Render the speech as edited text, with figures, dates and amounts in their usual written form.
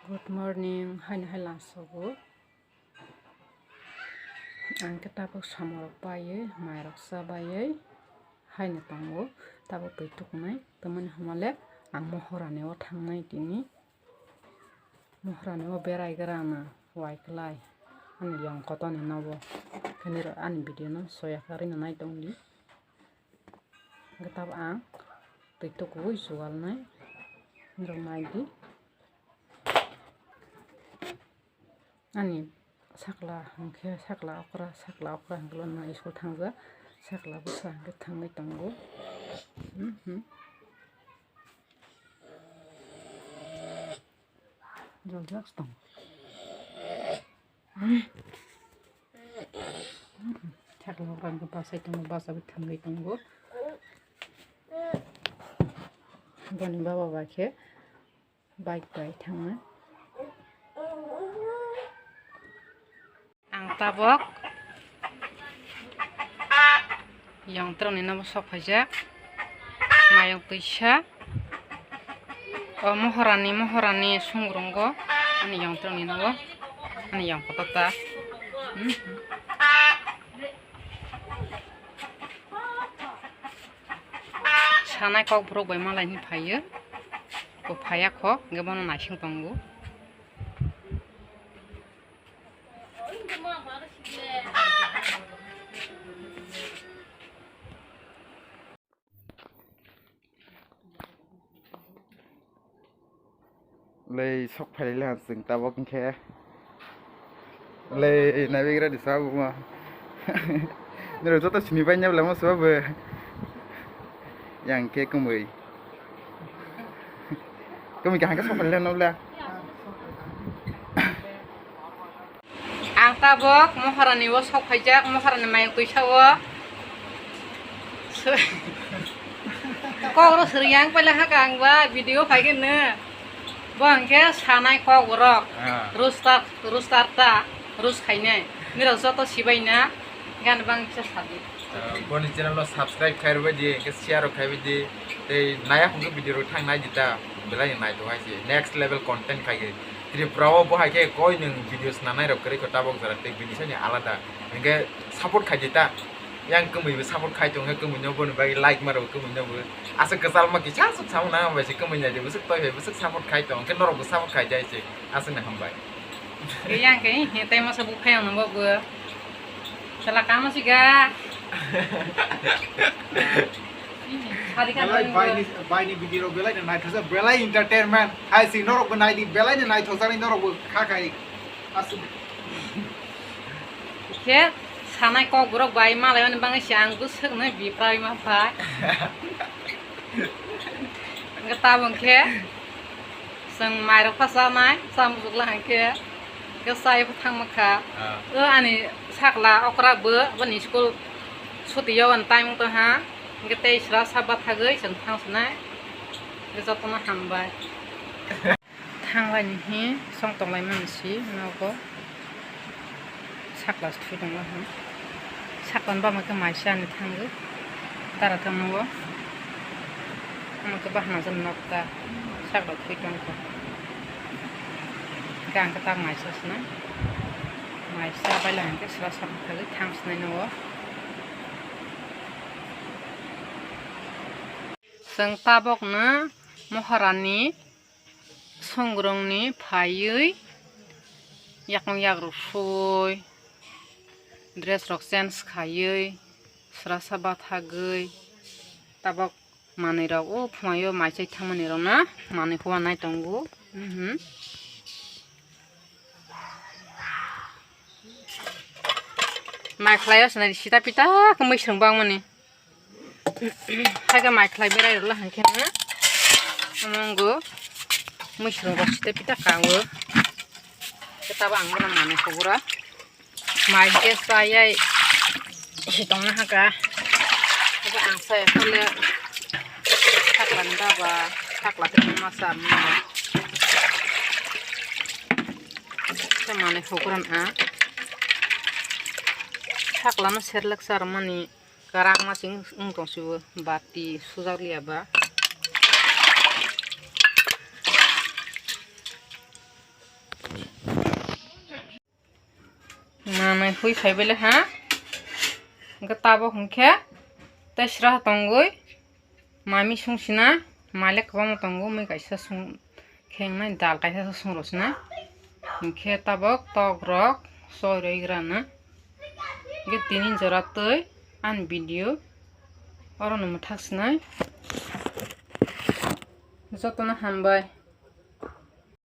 Good morning, hai lasogo. Ang kitapok samorok baye, mayrok sabaye, hai na tongo, tapok peituknai, temen hamale, ang mohorane o tangnai tini. Mohorane o berai gerana, waiklai, ani yang kotoni nawo. Keniro ani video no soya kari na nai tongdi. Kitap ang peituk woi sugal nai, niro nai di. Ani sakla hangke sakla okra hangkelon na iskul tangga sakla busa hangke tangnai tongo. Jol tong. Sakla okra hangke basai tongo basa bi tangnai tongo. Bani baba bake bike bai tangnai. Ang tabok yang terus nina sok aja mayang pisah mohorani sungrunggo ani yang terus nina wo ani yang patata sanai kok bro bai malai ni phayo ko phaya kho gebono naising tongo. Lei sok phai la sing ta bok khe lei na begra di sa ma nero to chini bai nyab la mo so be yang ke kumui ka hang ka sok phai la no la Ang tabok moharani wo sok phajak moharani mai kuisawo kok seriang pala hakang ba video phaigen ne bangke sanai kok rok rus tarta rus khaine nira joto sibaina gan bang kisa sabi boni channel lo subscribe khai ro di ke share khai di te naya hung video thang nai jita belai nai to hai next level content khai ge tri prawo bo hai ke koi ning videos na nai ro kari ko tabok jara te video ni alada nge support khai jita yang kemui support khai tong kemui no bon bai like maro kemui no asa kesal ma ki cha suk sam na ba si kemui nya je busuk toy busuk support khai tong ke norok support khai jai se asa na hambai yang ke te ma sabu khai no bo salah kamu sih ga hari kan by ni video belai na night hosa belai entertainment hai si norok banai di belai na night hosa ni norok khakai asu ke sanai kok borok bai malai on bang siang busuk ne bi prai ma pa ngetabong ke sang mai ro phasa mai sam buk la ke sai phang makha ani sakla okra bo bani school sutiyo an time to ha ngete isra sabat hagai sang thang sna gezotna hambai thangbai ni song tonglai mansi nago sakla stui dong la saklan ba maka maisa ni thanggo tara tanggo maka bahna jan nokta sakla stui dong ko gang katang maisa sna maisa bailang ke sra sam hagai thang sna no sang tabok na moharani songrongni phaiui yakong yagrusui dress rok sense khaiui sra sabat hagai tabok manei rok o phmayo maisai thangmani rok na manei huwa nai tongo mai khlaiyo snai sita pita kemui sengbang mani haga mai khlai berai rok la hangke na amongo musrong rok sita pita kawo ketaba angna manei khobura mai gas sayai hitong na haka aba ang saya kole taklan daba takla te masam samane khokuran a takla ma serlak sarmani karak masing ungtong su bati sujak liaba nanai hui saibele ha ga tabo hungke tesra tongoi mami sungsina malek kwamo tongo mai kaisa sung khengnai dal kaisa sung rosna hungke tabok tok rok soiroi grana ge tinin jora tui an video oro no muthaksnai jotona hambai